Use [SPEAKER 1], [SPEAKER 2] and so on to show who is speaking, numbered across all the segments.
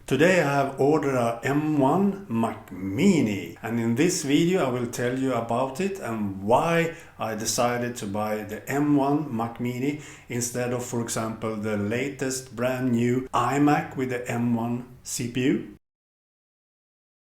[SPEAKER 1] Today I have ordered a M1 Mac Mini, and in this video I will tell you about it and why I decided to buy the M1 Mac Mini instead of, for example, the latest brand new iMac with the M1 CPU.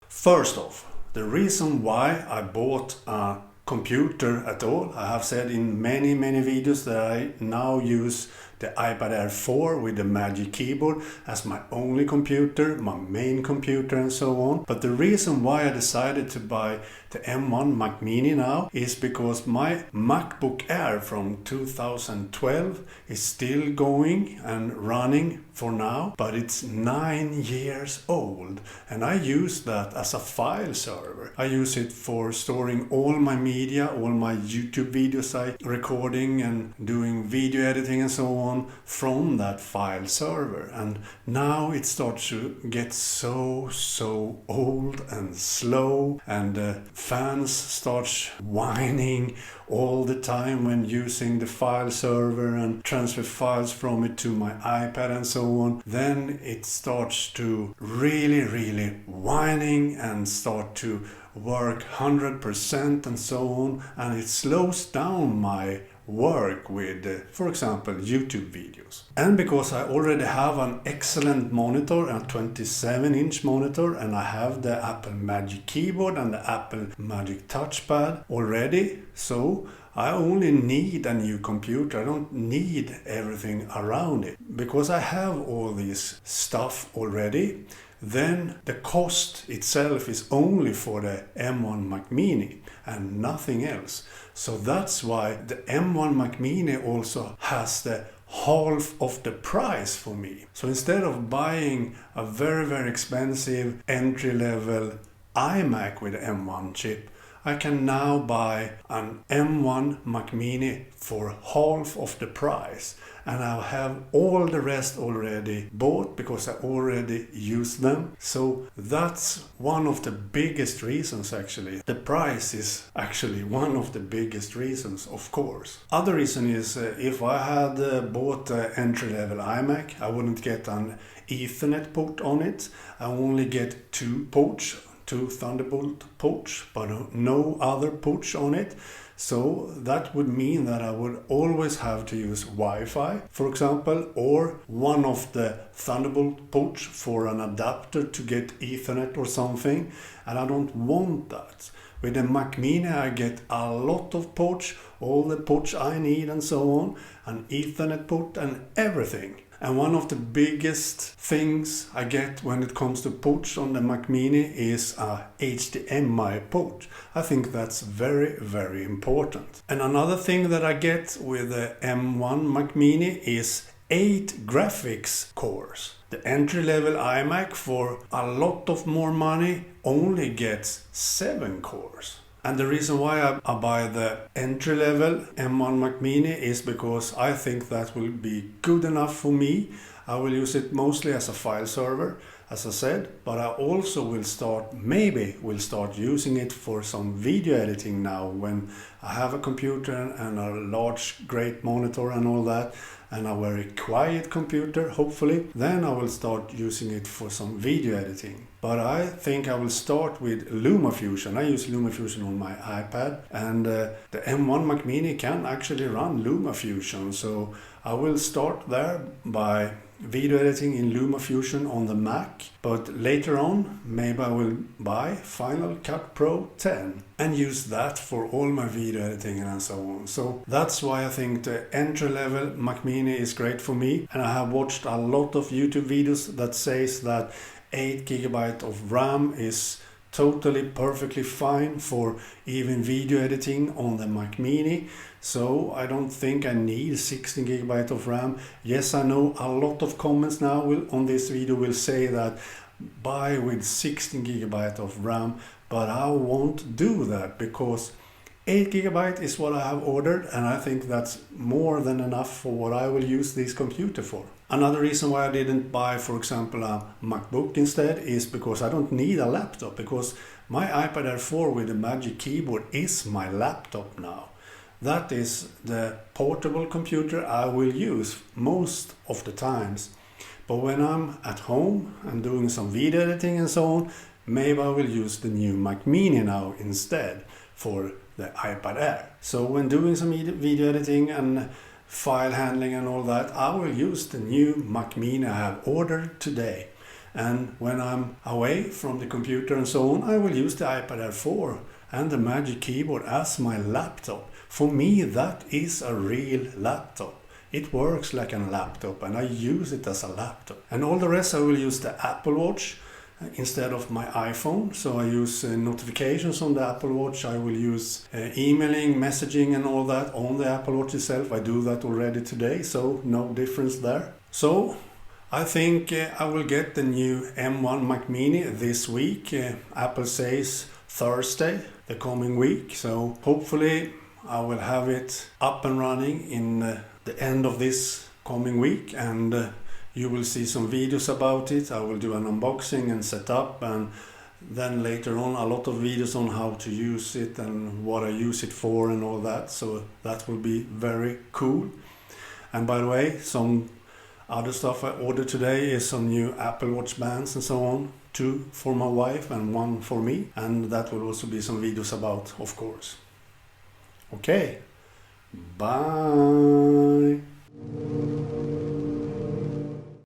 [SPEAKER 1] First off, the reason why I bought a computer at all, I have said in many videos that I now use the iPad Air 4 with the Magic Keyboard as my only computer, my main computer and so on. But the reason why I decided to buy the M1 Mac Mini now is because my MacBook Air from 2012 is still going and running for now, but it's 9 years old and I use that as a file server. I use it for storing all my media, all my YouTube videos I recording and doing video editing and so on from that file server. And now it starts to get so old and slow, and the fans start whining all the time when using the file server and transfer files from it to my iPad and so on. Then it starts to really whining and start to work 100% and so on, and it slows down my work with, for example, YouTube videos. And because I already have an excellent monitor, a 27-inch monitor, and I have the Apple Magic Keyboard and the Apple Magic Touchpad already, so I only need a new computer. I don't need everything around it. Because I have all this stuff already, then the cost itself is only for the M1 Mac Mini and nothing else. So that's why the M1 Mac Mini also has the half of the price for me. So instead of buying a very expensive entry-level iMac with the M1 chip, I can now buy an M1 Mac Mini for half of the price, and I have all the rest already bought because I already use them. So that's one of the biggest reasons actually. The price is actually one of the biggest reasons, of course. Other reason is if I had bought an entry-level iMac, I wouldn't get an Ethernet port on it. I only get two ports, two Thunderbolt ports, but no other ports on it. So that would mean that I would always have to use Wi-Fi, for example, or one of the Thunderbolt ports for an adapter to get Ethernet or something, and I don't want that. With the Mac Mini I get a lot of ports, all the ports I need and so on, an Ethernet port and everything. And one of the biggest things I get when it comes to ports on the Mac Mini is a HDMI port. I think that's very important. And another thing that I get with the M1 Mac Mini is 8 graphics cores. The entry-level iMac for a lot of more money only gets 7 cores. And the reason why I buy the entry-level M1 Mac Mini is because I think that will be good enough for me. I will use it mostly as a file server, as I said, but I also will start using it for some video editing now when I have a computer and a large great monitor and all that, and a very quiet computer, hopefully. Then I will start using it for some video editing. But I think I will start with LumaFusion. I use LumaFusion on my iPad, and the M1 Mac Mini can actually run LumaFusion. So I will start there by video editing in LumaFusion on the Mac, but later on maybe I will buy Final Cut Pro 10 and use that for all my video editing and so on. So that's why I think the entry-level Mac Mini is great for me, and I have watched a lot of YouTube videos that says that 8 GB of RAM is totally perfectly fine for even video editing on the Mac Mini. So I don't think I need 16 GB of RAM. Yes, I know a lot of comments now on this video will say that buy with 16 GB of RAM, but I won't do that because 8 GB is what I have ordered, and I think that's more than enough for what I will use this computer for. Another reason why I didn't buy, for example, a MacBook instead is because I don't need a laptop, because my iPad Air 4 with the Magic Keyboard is my laptop now. That is the portable computer I will use most of the times. But when I'm at home and doing some video editing and so on, maybe I will use the new Mac Mini now instead for the iPad Air. So when doing some video editing and file handling and all that, I will use the new Mac Mini I have ordered today. And when I'm away from the computer and so on, I will use the iPad Air 4 and the Magic Keyboard as my laptop. For me, that is a real laptop. It works like a laptop and I use it as a laptop. And all the rest I will use the Apple Watch instead of my iPhone. So I use notifications on the Apple Watch. I will use emailing, messaging and all that on the Apple Watch itself. I do that already today, so no difference there. So I think I will get the new M1 Mac Mini this week. Apple says Thursday, the coming week. So hopefully I will have it up and running in the end of this coming week, and you will see some videos about it. I will do an unboxing and setup, and then later on a lot of videos on how to use it and what I use it for and all that. So that will be very cool. And by the way, some other stuff I ordered today is some new Apple Watch bands and so on. 2 for my wife and 1 for me. And that will also be some videos about, of course. Okay. Bye.